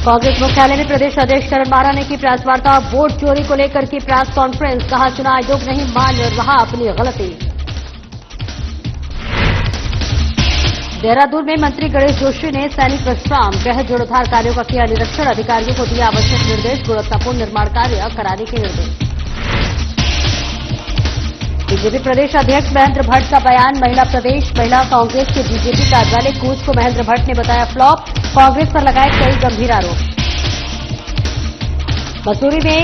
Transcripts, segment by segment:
कांग्रेस मुख्यालय में प्रदेश अध्यक्ष करण मारा ने की प्रेस वार्ता। वोट चोरी को लेकर की प्रेस कॉन्फ्रेंस। कहा, चुनाव आयोग नहीं मान रहा अपनी गलती। देहरादून में मंत्री गणेश जोशी ने सैनिक विश्राम गृह जीर्णोद्धार कार्यों का किया निरीक्षण। अधिकारियों को दिया आवश्यक निर्देश। गुणवत्तापूर्ण निर्माण कार्य कराने के निर्देश। बीजेपी प्रदेश अध्यक्ष महेंद्र भट्ट का बयान। महिला कांग्रेस के बीजेपी कार्यालय कूच को महेंद्र भट्ट ने बताया फ्लॉप। कांग्रेस पर लगाए कई गंभीर आरोप। मसूरी में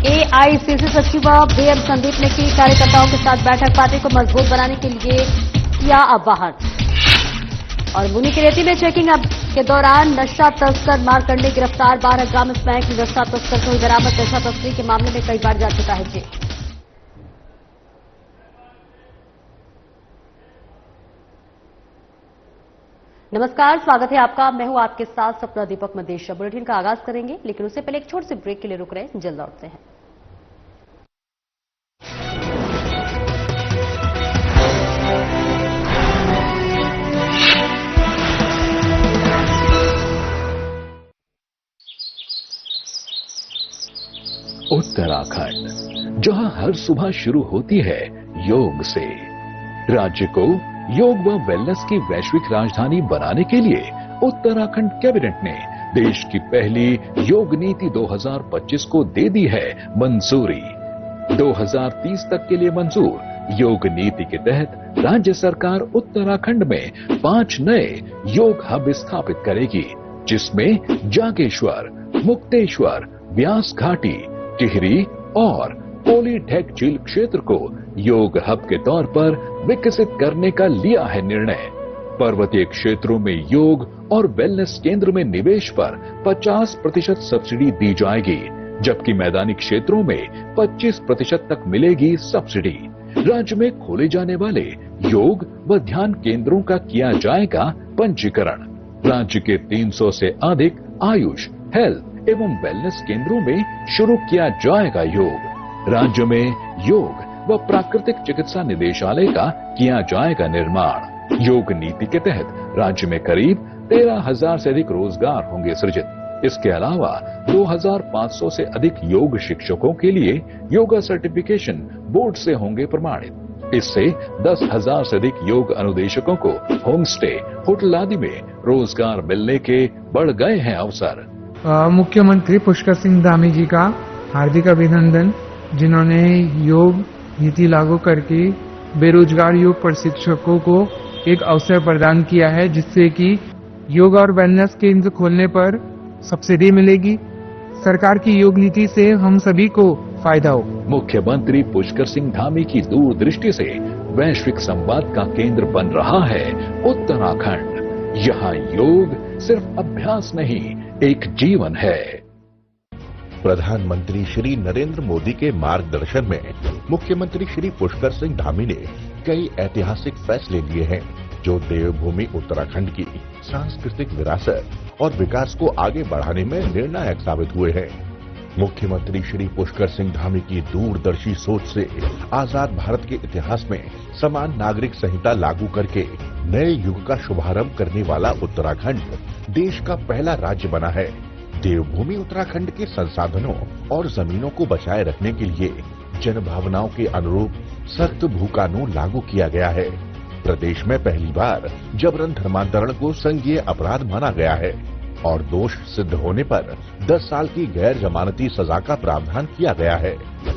एआईसीसी सचिव बीएम संदीप ने की कार्यकर्ताओं के साथ बैठक। पार्टी को मजबूत बनाने के लिए किया आह्वान। और मुनि की रेती में चेकिंग के दौरान नशा तस्कर मारकंडे गिरफ्तार। 12 ग्राम स्मैक नशा तस्कर को बरामद। नशा तस्करी के मामले में कई बार जा चुका है जेल। नमस्कार, स्वागत है आपका। मैं हूं आपके साथ सपना दीपक मदेशिया। बुलेटिन का आगाज करेंगे, लेकिन उससे पहले एक छोटे से ब्रेक के लिए रुक रहे हैं। जल्द लौटते हैं। उत्तराखंड, जहां हर सुबह शुरू होती है योग से। राज्य को योग व वेलनेस की वैश्विक राजधानी बनाने के लिए उत्तराखंड कैबिनेट ने देश की पहली योग नीति 2025 को दे दी है मंजूरी। 2030 तक के लिए मंजूर योग नीति के तहत राज्य सरकार उत्तराखंड में 5 नए योग हब स्थापित करेगी, जिसमें जागेश्वर, मुक्तेश्वर, व्यास घाटी, टिहरी और कोलीढेक झील क्षेत्र को योग हब के तौर पर विकसित करने का लिया है निर्णय। पर्वतीय क्षेत्रों में योग और वेलनेस केंद्र में निवेश पर 50% सब्सिडी दी जाएगी, जबकि मैदानी क्षेत्रों में 25% तक मिलेगी सब्सिडी। राज्य में खोले जाने वाले योग व ध्यान केंद्रों का किया जाएगा पंजीकरण। राज्य के 300 से अधिक आयुष, हेल्थ एवं वेलनेस केंद्रों में शुरू किया जाएगा योग। राज्य में योग व प्राकृतिक चिकित्सा निदेशालय का किया जाएगा निर्माण। योग नीति के तहत राज्य में करीब 13,000 से अधिक रोजगार होंगे सृजित। इसके अलावा 2,500 से अधिक योग शिक्षकों के लिए योगा सर्टिफिकेशन बोर्ड से होंगे प्रमाणित। इससे 10,000 से अधिक योग अनुदेशकों को होम स्टे, होटल आदि में रोजगार मिलने के बढ़ गए हैं अवसर। मुख्यमंत्री पुष्कर सिंह धामी जी का हार्दिक अभिनंदन, जिन्होंने योग नीति लागू करके बेरोजगार योग प्रशिक्षकों को एक अवसर प्रदान किया है, जिससे कि योग और वेलनेस केंद्र खोलने पर सब्सिडी मिलेगी। सरकार की योग नीति से हम सभी को फायदा हो। मुख्यमंत्री पुष्कर सिंह धामी की दूरदृष्टि से वैश्विक संवाद का केंद्र बन रहा है उत्तराखंड। यहाँ योग सिर्फ अभ्यास नहीं, एक जीवन है। प्रधानमंत्री श्री नरेंद्र मोदी के मार्गदर्शन में मुख्यमंत्री श्री पुष्कर सिंह धामी ने कई ऐतिहासिक फैसले लिए हैं, जो देवभूमि उत्तराखंड की सांस्कृतिक विरासत और विकास को आगे बढ़ाने में निर्णायक साबित हुए हैं। मुख्यमंत्री श्री पुष्कर सिंह धामी की दूरदर्शी सोच से आजाद भारत के इतिहास में समान नागरिक संहिता लागू करके नए युग का शुभारंभ करने वाला उत्तराखंड देश का पहला राज्य बना है। देवभूमि उत्तराखंड के संसाधनों और जमीनों को बचाए रखने के लिए जनभावनाओं के अनुरूप सख्त भू कानून लागू किया गया है। प्रदेश में पहली बार जबरन धर्मांतरण को संज्ञेय अपराध माना गया है और दोष सिद्ध होने पर 10 साल की गैर जमानती सजा का प्रावधान किया गया है।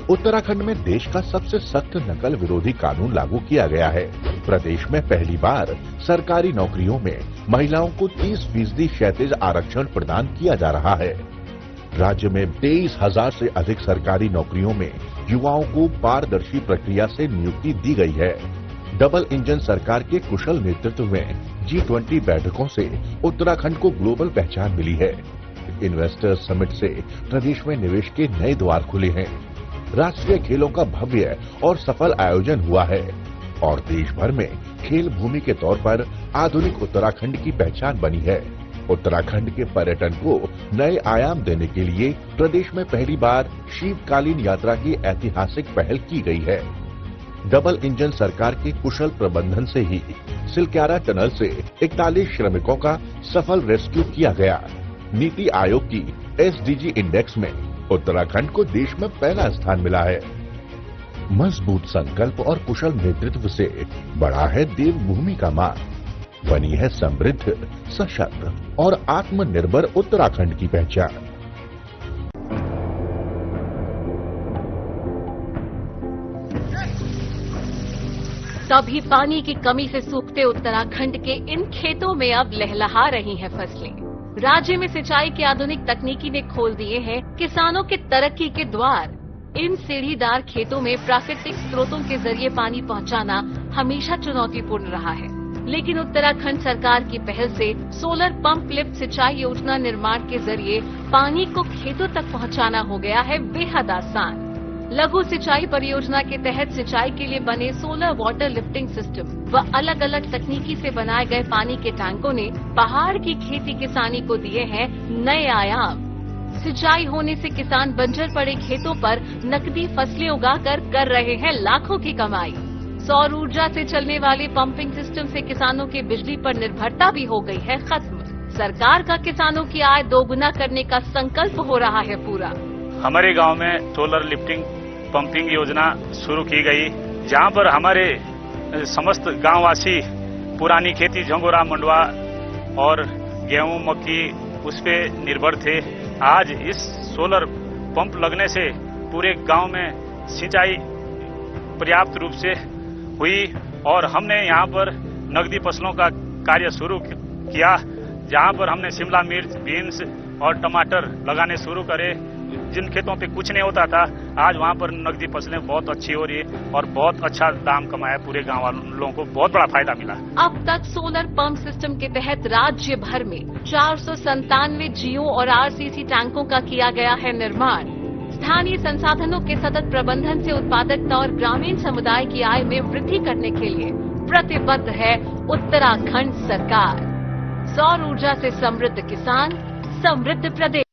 उत्तराखंड में देश का सबसे सख्त नकल विरोधी कानून लागू किया गया है। प्रदेश में पहली बार सरकारी नौकरियों में महिलाओं को 30% क्षैतिज आरक्षण प्रदान किया जा रहा है। राज्य में 23,000 से अधिक सरकारी नौकरियों में युवाओं को पारदर्शी प्रक्रिया से नियुक्ति दी गई है। डबल इंजन सरकार के कुशल नेतृत्व में G20 बैठकों से उत्तराखंड को ग्लोबल पहचान मिली है। इन्वेस्टर्स समिट से प्रदेश में निवेश के नए द्वार खुले हैं। राष्ट्रीय खेलों का भव्य और सफल आयोजन हुआ है और देश भर में खेल भूमि के तौर पर आधुनिक उत्तराखंड की पहचान बनी है। उत्तराखंड के पर्यटन को नए आयाम देने के लिए प्रदेश में पहली बार शीतकालीन यात्रा की ऐतिहासिक पहल की गई है। डबल इंजन सरकार के कुशल प्रबंधन से ही सिलक्यारा टनल से 41 श्रमिकों का सफल रेस्क्यू किया गया। नीति आयोग की SDG इंडेक्स में उत्तराखंड को देश में पहला स्थान मिला है। मजबूत संकल्प और कुशल नेतृत्व से बढ़ा है देवभूमि का मान, बनी है समृद्ध, सशक्त और आत्मनिर्भर उत्तराखंड की पहचान। तभी पानी की कमी से सूखते उत्तराखंड के इन खेतों में अब लहलहा रही हैं फसलें। राज्य में सिंचाई की आधुनिक तकनीकी ने खोल दिए हैं किसानों के तरक्की के द्वार। इन सीढ़ीदार खेतों में प्राकृतिक स्रोतों के जरिए पानी पहुंचाना हमेशा चुनौतीपूर्ण रहा है, लेकिन उत्तराखंड सरकार की पहल से सोलर पंप लिफ्ट सिंचाई योजना निर्माण के जरिए पानी को खेतों तक पहुंचाना हो गया है बेहद आसान। लघु सिंचाई परियोजना के तहत सिंचाई के लिए बने सोलर वाटर लिफ्टिंग सिस्टम व अलग अलग तकनीकी से बनाए गए पानी के टैंकों ने पहाड़ की खेती किसानी को दिए हैं नए आयाम। सिंचाई होने से किसान बंजर पड़े खेतों पर नकदी फसलें उगाकर कर रहे हैं लाखों की कमाई। सौर ऊर्जा से चलने वाले पंपिंग सिस्टम से किसानों की बिजली पर निर्भरता भी हो गई है खत्म। सरकार का किसानों की आय दोगुना करने का संकल्प हो रहा है पूरा। हमारे गांव में सोलर लिफ्टिंग पंपिंग योजना शुरू की गई, जहां पर हमारे समस्त गांववासी पुरानी खेती झंगोरा मंडवा और गेहूं मक्की उस पे निर्भर थे। आज इस सोलर पंप लगने से पूरे गांव में सिंचाई पर्याप्त रूप से हुई और हमने यहां पर नकदी फसलों का कार्य शुरू किया, जहां पर हमने शिमला मिर्च, बीन्स और टमाटर लगाने शुरू करे। जिन खेतों पे कुछ नहीं होता था, आज वहां पर नकदी फसलें बहुत अच्छी हो रही है और बहुत अच्छा दाम कमाया, पूरे गांव वालों को बहुत बड़ा फायदा मिला। अब तक सोलर पंप सिस्टम के तहत राज्य भर में 497 जियो और RCC टैंकों का किया गया है निर्माण। स्थानीय संसाधनों के सतत प्रबंधन से उत्पादकता और ग्रामीण समुदाय की आय में वृद्धि करने के लिए प्रतिबद्ध है उत्तराखंड सरकार। सौर ऊर्जा से समृद्ध किसान, समृद्ध प्रदेश।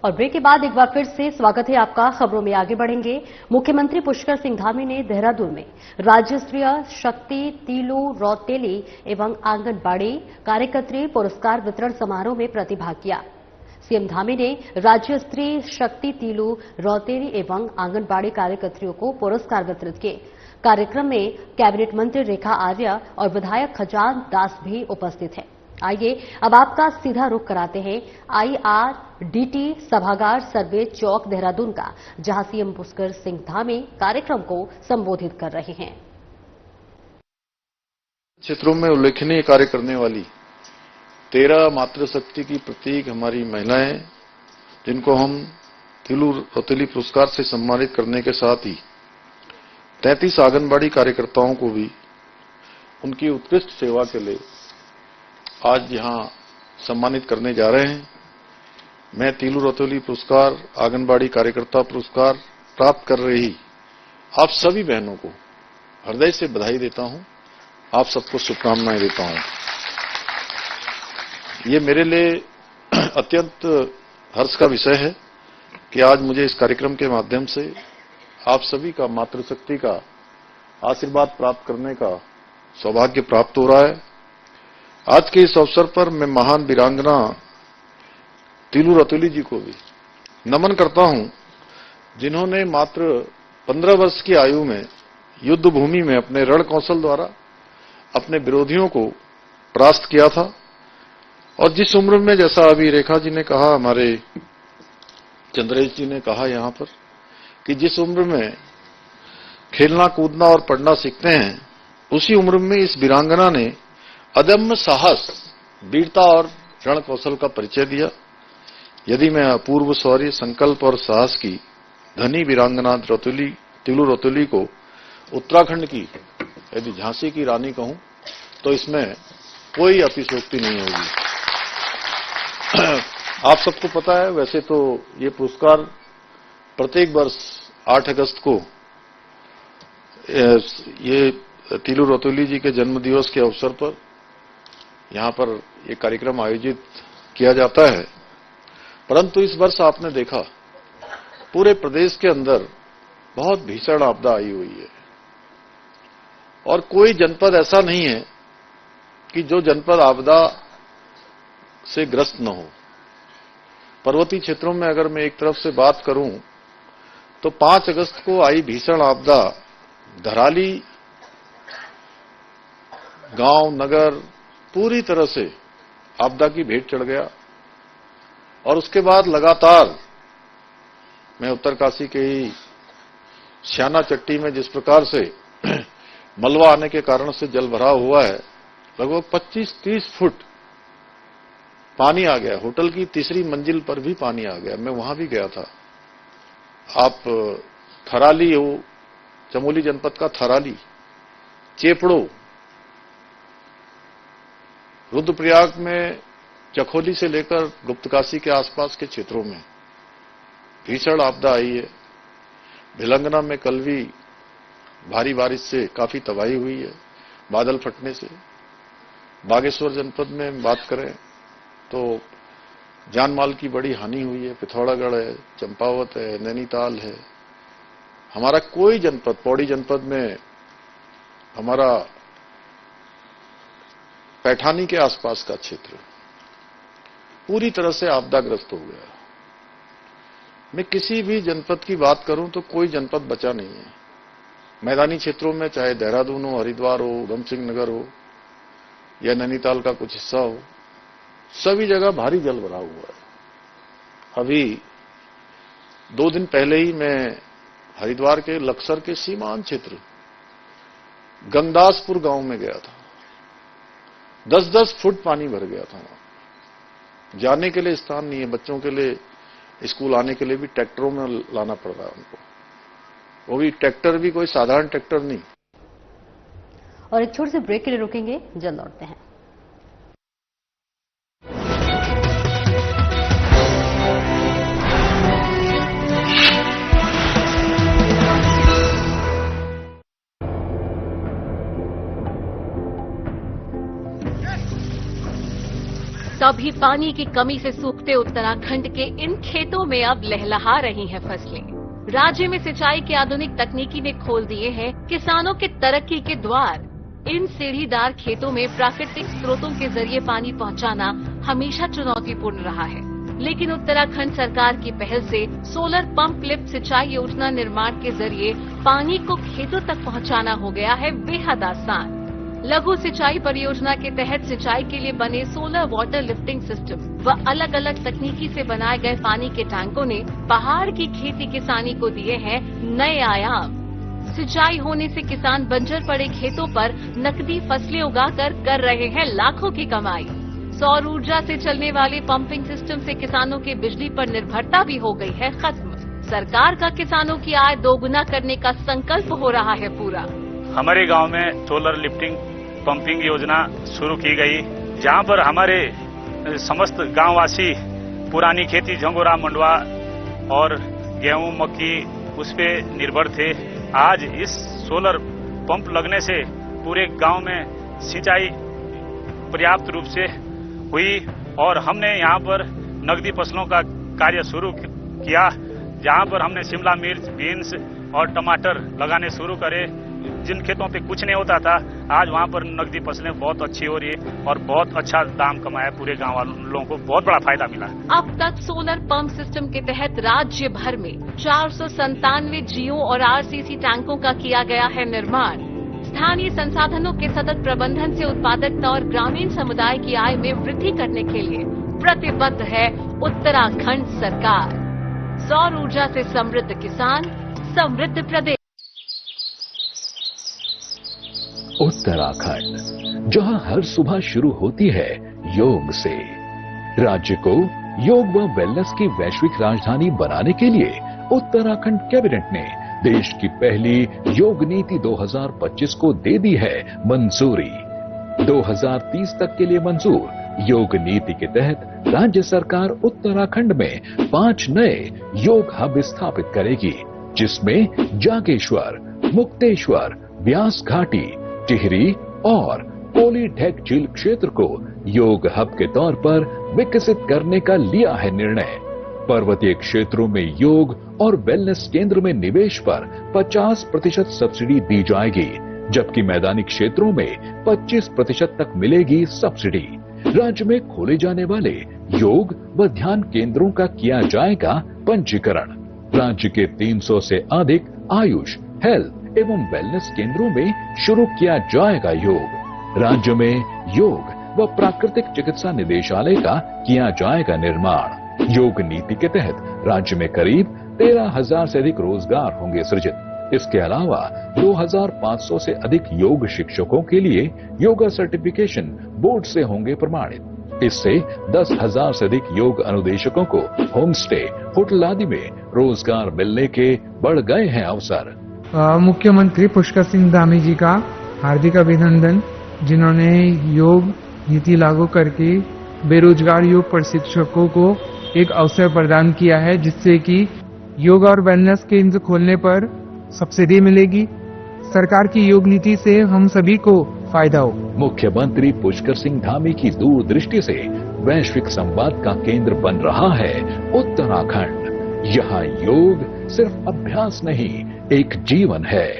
और ब्रेक के बाद एक बार फिर से स्वागत है आपका। खबरों में आगे बढ़ेंगे। मुख्यमंत्री पुष्कर सिंह धामी ने देहरादून में राज्य स्तरीय शक्ति तीलू रौतेली एवं आंगनबाड़ी कार्यकर्त्री पुरस्कार वितरण समारोह में प्रतिभाग किया। सीएम धामी ने राज्य स्तरीय शक्ति तीलू रौतेली एवं आंगनबाड़ी कार्यकर्त्रियों को पुरस्कार वितरित किए। कार्यक्रम में कैबिनेट मंत्री रेखा आर्या और विधायक खजान दास भी उपस्थित हैं। आइए अब आपका सीधा रुख कराते हैं IRDT सभागार सर्वे चौक देहरादून का, जहां सीएम पुष्कर सिंह धामी कार्यक्रम को संबोधित कर रहे हैं। क्षेत्रों में उल्लेखनीय कार्य करने वाली 13 मातृशक्ति की प्रतीक हमारी महिलाएं, जिनको हम तीलू रौतेली पुरस्कार से सम्मानित करने के साथ ही 33 आंगनबाड़ी कार्यकर्ताओं को भी उनकी उत्कृष्ट सेवा के लिए आज यहां सम्मानित करने जा रहे हैं। मैं तीलू रौतेली पुरस्कार, आंगनबाड़ी कार्यकर्ता पुरस्कार प्राप्त कर रही आप सभी बहनों को हृदय से बधाई देता हूं, आप सबको शुभकामनाएं देता हूं। ये मेरे लिए अत्यंत हर्ष का विषय है कि आज मुझे इस कार्यक्रम के माध्यम से आप सभी का मातृशक्ति का आशीर्वाद प्राप्त करने का सौभाग्य प्राप्त हो रहा है। आज के इस अवसर पर मैं महान वीरांगना तीलू रौतेली जी को भी नमन करता हूं, जिन्होंने मात्र 15 वर्ष की आयु में युद्ध भूमि में अपने रण कौशल द्वारा अपने विरोधियों को परास्त किया था। और जिस उम्र में, जैसा अभी रेखा जी ने कहा, हमारे चंद्रेश जी ने कहा यहां पर, कि जिस उम्र में खेलना कूदना और पढ़ना सीखते हैं, उसी उम्र में इस वीरांगना ने अदम्य साहस, वीरता और रण कौशल का परिचय दिया। यदि मैं अपूर्व शौर्य, संकल्प और साहस की धनी वीरांगना तीलू रौतेली को उत्तराखंड की यदि झांसी की रानी कहूं तो इसमें कोई अतिशयोक्ति नहीं होगी। आप सबको पता है, वैसे तो ये पुरस्कार प्रत्येक वर्ष 8 अगस्त को ये तीलू रौतेली जी के जन्म दिवस के अवसर पर यहां पर ये कार्यक्रम आयोजित किया जाता है। परंतु इस वर्ष आपने देखा पूरे प्रदेश के अंदर बहुत भीषण आपदा आई हुई है और कोई जनपद ऐसा नहीं है कि जो जनपद आपदा से ग्रस्त न हो। पर्वतीय क्षेत्रों में अगर मैं एक तरफ से बात करूं तो 5 अगस्त को आई भीषण आपदा धराली गांव नगर पूरी तरह से आपदा की भेंट चढ़ गया और उसके बाद लगातार मैं उत्तरकाशी के ही श्याना चट्टी में जिस प्रकार से मलबा आने के कारण से जल भराव हुआ है, लगभग 25-30 फुट पानी आ गया। होटल की तीसरी मंजिल पर भी पानी आ गया। मैं वहां भी गया था। आप थराली हो, चमोली जनपद का थराली, चेपड़ो, रुद्रप्रयाग में चखोली से लेकर गुप्तकाशी के आसपास के क्षेत्रों में भीषण आपदा आई है। भिलंगना में कल भी भारी बारिश से काफी तबाही हुई है, बादल फटने से। बागेश्वर जनपद में बात करें तो जान माल की बड़ी हानि हुई है। पिथौरागढ़ है, चंपावत है, नैनीताल है। हमारा कोई जनपद, पौड़ी जनपद में हमारा पैठानी के आसपास का क्षेत्र पूरी तरह से आपदाग्रस्त हो गया। मैं किसी भी जनपद की बात करूं तो कोई जनपद बचा नहीं है। मैदानी क्षेत्रों में चाहे देहरादून हो, हरिद्वार हो, उधम सिंह नगर हो या नैनीताल का कुछ हिस्सा हो, सभी जगह भारी जल भरा हुआ है। अभी 2 दिन पहले ही मैं हरिद्वार के लक्सर के सीमांत क्षेत्र गंगदासपुर गांव में गया था। 10-10 फुट पानी भर गया था वहां। जाने के लिए स्थान नहीं है। बच्चों के लिए स्कूल आने के लिए भी ट्रैक्टरों में लाना पड़ रहा है उनको। वो भी ट्रैक्टर भी कोई साधारण ट्रैक्टर नहीं। और एक छोटे से ब्रेक के लिए रुकेंगे, जल्द लौटते हैं। तभी पानी की कमी से सूखते उत्तराखंड के इन खेतों में अब लहलहा रही हैं फसलें। राज्य में सिंचाई की आधुनिक तकनीकी ने खोल दिए हैं किसानों के तरक्की के द्वार। इन सीढ़ीदार खेतों में प्राकृतिक स्रोतों के जरिए पानी पहुंचाना हमेशा चुनौतीपूर्ण रहा है, लेकिन उत्तराखंड सरकार की पहल से सोलर पंप लिफ्ट सिंचाई योजना निर्माण के जरिए पानी को खेतों तक पहुंचाना हो गया है बेहद आसान। लघु सिंचाई परियोजना के तहत सिंचाई के लिए बने सोलर वाटर लिफ्टिंग सिस्टम व अलग अलग तकनीकी से बनाए गए पानी के टैंकों ने पहाड़ की खेती किसानी को दिए हैं नए आयाम। सिंचाई होने से किसान बंजर पड़े खेतों पर नकदी फसलें उगाकर कर रहे हैं लाखों की कमाई। सौर ऊर्जा से चलने वाले पंपिंग सिस्टम से किसानों की बिजली पर निर्भरता भी हो गई है खत्म। सरकार का किसानों की आय दोगुना करने का संकल्प हो रहा है पूरा। हमारे गांव में सोलर लिफ्टिंग पंपिंग योजना शुरू की गई, जहां पर हमारे समस्त गांववासी पुरानी खेती झंगोरा मंडवा और गेहूं मक्की उस पे निर्भर थे। आज इस सोलर पंप लगने से पूरे गांव में सिंचाई पर्याप्त रूप से हुई और हमने यहां पर नकदी फसलों का कार्य शुरू किया, जहां पर हमने शिमला मिर्च, बीन्स और टमाटर लगाने शुरू करे। जिन खेतों पे कुछ नहीं होता था, आज वहां पर नकदी फसलें बहुत अच्छी हो रही है और बहुत अच्छा दाम कमाया। पूरे गांव वालों को बहुत बड़ा फायदा मिला। अब तक सोलर पंप सिस्टम के तहत राज्य भर में 497 जियो और आरसीसी टैंकों का किया गया है निर्माण। स्थानीय संसाधनों के सतत प्रबंधन से उत्पादकता और ग्रामीण समुदाय की आय में वृद्धि करने के लिए प्रतिबद्ध है उत्तराखंड सरकार। सौर ऊर्जा से समृद्ध किसान, समृद्ध प्रदेश। उत्तराखंड, जहां हर सुबह शुरू होती है योग से। राज्य को योग व वेलनेस की वैश्विक राजधानी बनाने के लिए उत्तराखंड कैबिनेट ने देश की पहली योग नीति 2025 को दे दी है मंजूरी। 2030 तक के लिए मंजूर योग नीति के तहत राज्य सरकार उत्तराखंड में 5 नए योग हब स्थापित करेगी, जिसमें जागेश्वर, मुक्तेश्वर, व्यास घाटी, टिहरी और पोलीढेक झील क्षेत्र को योग हब के तौर पर विकसित करने का लिया है निर्णय। पर्वतीय क्षेत्रों में योग और वेलनेस केंद्र में निवेश पर 50% सब्सिडी दी जाएगी, जबकि मैदानी क्षेत्रों में 25% तक मिलेगी सब्सिडी। राज्य में खोले जाने वाले योग व ध्यान केंद्रों का किया जाएगा पंजीकरण। राज्य के 300 से अधिक आयुष, हेल्थ एवं वेलनेस केंद्रों में शुरू किया जाएगा योग। राज्य में योग व प्राकृतिक चिकित्सा निदेशालय का किया जाएगा निर्माण। योग नीति के तहत राज्य में करीब 13,000 से अधिक रोजगार होंगे सृजित। इसके अलावा 2,500 से अधिक योग शिक्षकों के लिए योगा सर्टिफिकेशन बोर्ड से होंगे प्रमाणित। इससे 10,000 से अधिक योग अनुदेशकों को होम स्टे, होटल आदि में रोजगार मिलने के बढ़ गए हैं अवसर। मुख्यमंत्री पुष्कर सिंह धामी जी का हार्दिक अभिनंदन, जिन्होंने योग नीति लागू करके बेरोजगार योग प्रशिक्षकों को एक अवसर प्रदान किया है, जिससे कि योग और वेलनेस केंद्र खोलने पर सब्सिडी मिलेगी। सरकार की योग नीति से हम सभी को फायदा हो। मुख्यमंत्री पुष्कर सिंह धामी की दूरदृष्टि से वैश्विक संवाद का केंद्र बन रहा है उत्तराखंड। यहाँ योग सिर्फ अभ्यास नहीं, एक जीवन है।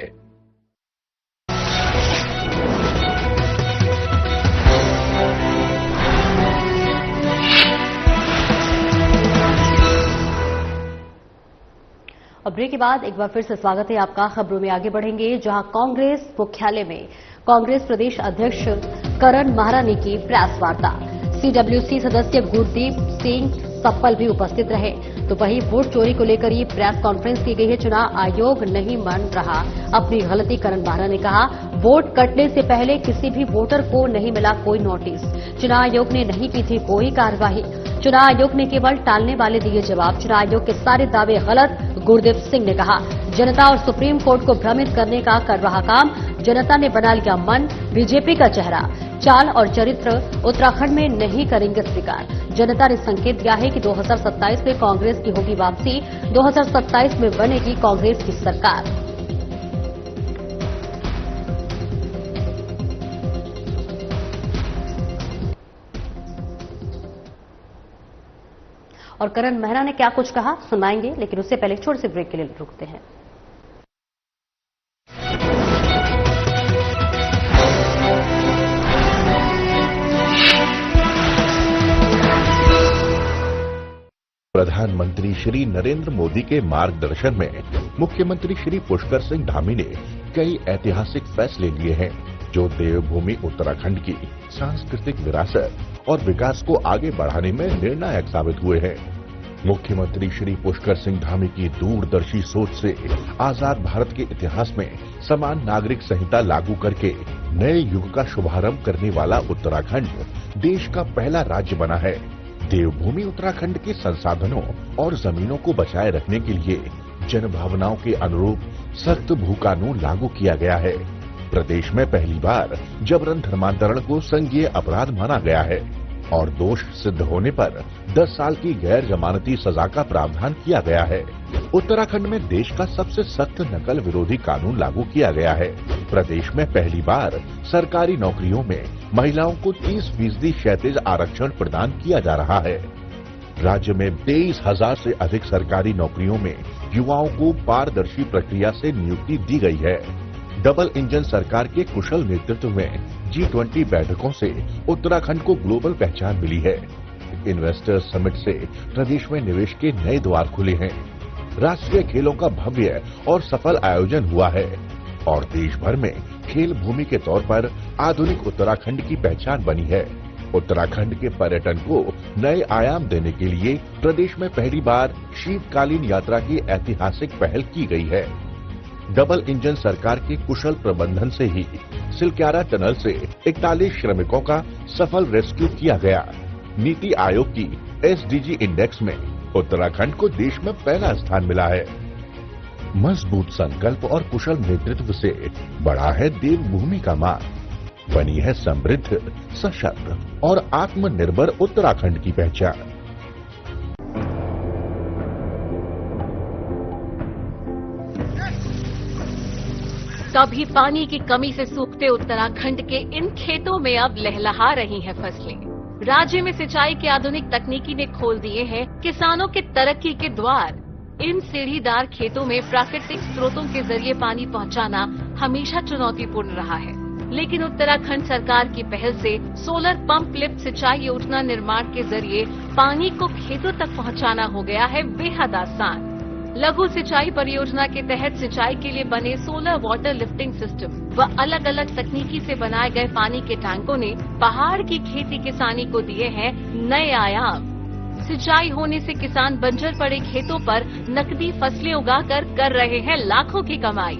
और ब्रेक के बाद एक बार फिर से स्वागत है आपका। खबरों में आगे बढ़ेंगे, जहां कांग्रेस मुख्यालय में कांग्रेस प्रदेश अध्यक्ष करण माहरा ने की प्रेस वार्ता। सीडब्ल्यूसी सदस्य गुरदीप सिंह सप्पल भी उपस्थित रहे। तो वहीं वोट चोरी को लेकर ये प्रेस कॉन्फ्रेंस की गई है। चुनाव आयोग नहीं मान रहा अपनी गलती, करण माहरा ने कहा। वोट कटने से पहले किसी भी वोटर को नहीं मिला कोई नोटिस। चुनाव आयोग ने नहीं की थी कोई कार्यवाही। चुनाव आयोग ने केवल टालने वाले दिए जवाब। चुनाव आयोग के सारे दावे गलत, गुरदीप सिंह ने कहा। जनता और सुप्रीम कोर्ट को भ्रमित करने का कर रहा काम। जनता ने बना लिया मन, बीजेपी का चेहरा, चाल और चरित्र उत्तराखंड में नहीं करेंगे स्वीकार। जनता ने संकेत दिया है कि 2027 में कांग्रेस की होगी वापसी। 2027 में बनेगी कांग्रेस की सरकार। और करण मेहरा ने क्या कुछ कहा सुनाएंगे, लेकिन उससे पहले छोटे से ब्रेक के लिए रुकते हैं। प्रधानमंत्री श्री नरेंद्र मोदी के मार्गदर्शन में मुख्यमंत्री श्री पुष्कर सिंह धामी ने कई ऐतिहासिक फैसले लिए हैं, जो देवभूमि उत्तराखंड की सांस्कृतिक विरासत और विकास को आगे बढ़ाने में निर्णायक साबित हुए हैं। मुख्यमंत्री श्री पुष्कर सिंह धामी की दूरदर्शी सोच से आजाद भारत के इतिहास में समान नागरिक संहिता लागू करके नए युग का शुभारंभ करने वाला उत्तराखंड देश का पहला राज्य बना है। देवभूमि उत्तराखंड के संसाधनों और जमीनों को बचाए रखने के लिए जनभावनाओं के अनुरूप सख्त भू कानून लागू किया गया है। प्रदेश में पहली बार जबरन धर्मांतरण को संज्ञेय अपराध माना गया है और दोष सिद्ध होने पर 10 साल की गैर जमानती सजा का प्रावधान किया गया है। उत्तराखंड में देश का सबसे सख्त नकल विरोधी कानून लागू किया गया है। प्रदेश में पहली बार सरकारी नौकरियों में महिलाओं को 30% क्षैतिज आरक्षण प्रदान किया जा रहा है। राज्य में 23,000 से अधिक सरकारी नौकरियों में युवाओं को पारदर्शी प्रक्रिया से नियुक्ति दी गई है। डबल इंजन सरकार के कुशल नेतृत्व में G20 बैठकों से उत्तराखंड को ग्लोबल पहचान मिली है। इन्वेस्टर्स समिट से प्रदेश में निवेश के नए द्वार खुले हैं। राष्ट्रीय खेलों का भव्य और सफल आयोजन हुआ है और देश भर में खेल भूमि के तौर पर आधुनिक उत्तराखंड की पहचान बनी है। उत्तराखंड के पर्यटन को नए आयाम देने के लिए प्रदेश में पहली बार शीतकालीन यात्रा की ऐतिहासिक पहल की गई है। डबल इंजन सरकार के कुशल प्रबंधन से ही सिलक्यारा टनल से 41 श्रमिकों का सफल रेस्क्यू किया गया। नीति आयोग की SDG इंडेक्स में उत्तराखंड को देश में पहला स्थान मिला है। मजबूत संकल्प और कुशल नेतृत्व से बढ़ा है देवभूमि का मान। बनी है समृद्ध, सशक्त और आत्मनिर्भर उत्तराखंड की पहचान। कभी पानी की कमी से सूखते उत्तराखंड के इन खेतों में अब लहलहा रही हैं फसलें। राज्य में सिंचाई की आधुनिक तकनीकी ने खोल दिए हैं किसानों के तरक्की के द्वार। इन सीढ़ीदार खेतों में प्राकृतिक स्रोतों के जरिए पानी पहुंचाना हमेशा चुनौतीपूर्ण रहा है, लेकिन उत्तराखंड सरकार की पहल से सोलर पंप लिफ्ट सिंचाई योजना निर्माण के जरिए पानी को खेतों तक पहुंचाना हो गया है बेहद आसान। लघु सिंचाई परियोजना के तहत सिंचाई के लिए बने सोलर वाटर लिफ्टिंग सिस्टम व अलग अलग तकनीकी से बनाए गए पानी के टैंकों ने पहाड़ की खेती किसानी को दिए हैं नए आयाम। सिंचाई होने से किसान बंजर पड़े खेतों पर नकदी फसलें उगाकर कर रहे हैं लाखों की कमाई।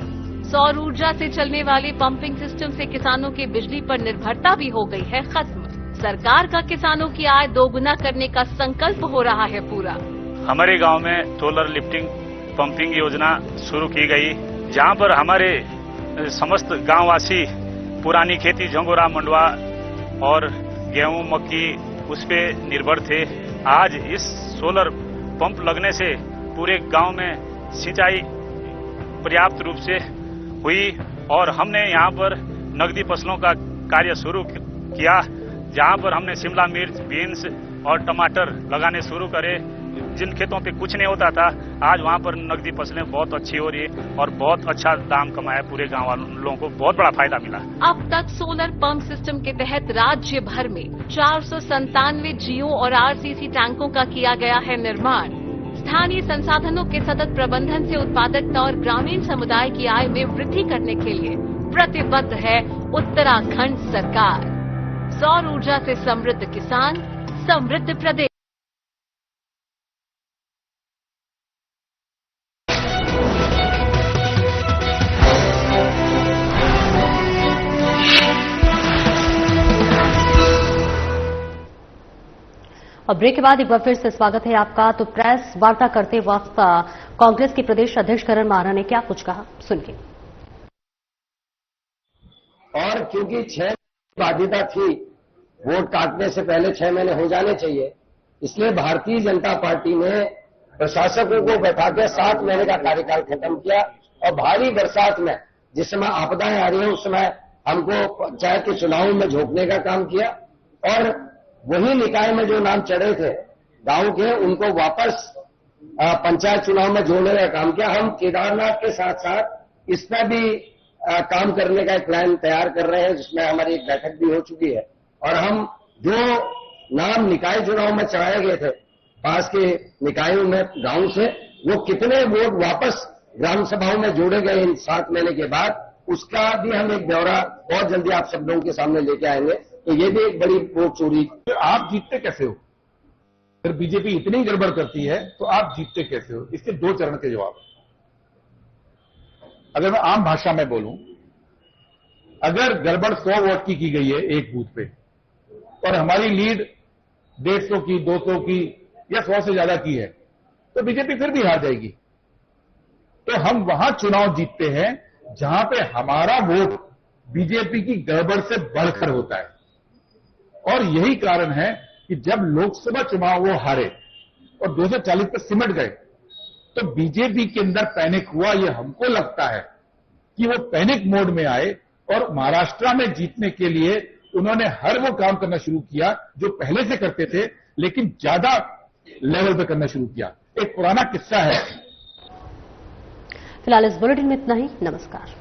सौर ऊर्जा से चलने वाले पंपिंग सिस्टम से किसानों की बिजली पर निर्भरता भी हो गई है खत्म। सरकार का किसानों की आय दोगुना करने का संकल्प हो रहा है पूरा। हमारे गांव में सोलर लिफ्टिंग पंपिंग योजना शुरू की गई, जहां पर हमारे समस्त गांववासी पुरानी खेती झंगोरा मंडवा और गेहूं मक्की उस पे निर्भर थे। आज इस सोलर पंप लगने से पूरे गांव में सिंचाई पर्याप्त रूप से हुई और हमने यहां पर नकदी फसलों का कार्य शुरू किया, जहां पर हमने शिमला मिर्च, बीन्स और टमाटर लगाने शुरू करे। जिन खेतों पे कुछ नहीं होता था, आज वहां पर नकदी फसलें बहुत अच्छी हो रही है और बहुत अच्छा दाम कमाया। पूरे गांव वालों को बहुत बड़ा फायदा मिला। अब तक सोलर पंप सिस्टम के तहत राज्य भर में 497 जियो और आरसीसी टैंकों का किया गया है निर्माण। स्थानीय संसाधनों के सतत प्रबंधन से उत्पादकता और ग्रामीण समुदाय की आय में वृद्धि करने के लिए प्रतिबद्ध है उत्तराखंड सरकार। सौर ऊर्जा से समृद्ध किसान, समृद्ध प्रदेश। और ब्रेक के बाद एक बार फिर से स्वागत है आपका। तो प्रेस वार्ता करते वक्त कांग्रेस के प्रदेश अध्यक्ष करण मारा ने क्या कुछ कहा, सुनिए। और क्योंकि 6 बाध्यता थी, वोट काटने से पहले 6 महीने हो जाने चाहिए, इसलिए भारतीय जनता पार्टी ने प्रशासकों को बैठा के 7 महीने का कार्यकाल खत्म किया। और भारी बरसात में जिस समय आपदाएं आ रही है, उस समय हमको पंचायत के चुनाव में झोंकने का काम किया और वही निकाय में जो नाम चढ़े थे गांव के, उनको वापस पंचायत चुनाव में जोड़ने का काम किया। हम केदारनाथ के साथ साथ इसमें भी काम करने का एक प्लान तैयार कर रहे हैं, जिसमें हमारी एक बैठक भी हो चुकी है। और हम जो नाम निकाय चुनाव में चढ़ाए गए थे पास के निकायों में गांव से, वो कितने वोट वापस ग्राम सभाओं में जोड़े गए इन 7 महीने के बाद, उसका भी हम एक ब्यौरा बहुत जल्दी आप सब लोगों के सामने लेके आएंगे। तो ये भी एक बड़ी वोट चोरी। फिर आप जीतते कैसे हो? फिर बीजेपी इतनी गड़बड़ करती है तो आप जीतते कैसे हो? इसके 2 चरण के जवाब। अगर मैं आम भाषा में बोलूं, अगर गड़बड़ 100 वोट की गई है एक बूथ पे और हमारी लीड 150 की, 200 की या 100 से ज्यादा की है, तो बीजेपी फिर भी हार जाएगी। तो हम वहां चुनाव जीतते हैं जहां पे हमारा वोट बीजेपी की गड़बड़ से बढ़कर होता है। और यही कारण है कि जब लोकसभा चुनाव वो हारे और 240 पर सिमट गए, तो बीजेपी के अंदर पैनिक हुआ। ये हमको लगता है कि वो पैनिक मोड में आए और महाराष्ट्र में जीतने के लिए उन्होंने हर वो काम करना शुरू किया जो पहले से करते थे, लेकिन ज्यादा लेवल पे करना शुरू किया। एक पुराना किस्सा है। फिलहाल इस बुलेटिन में इतना ही। नमस्कार।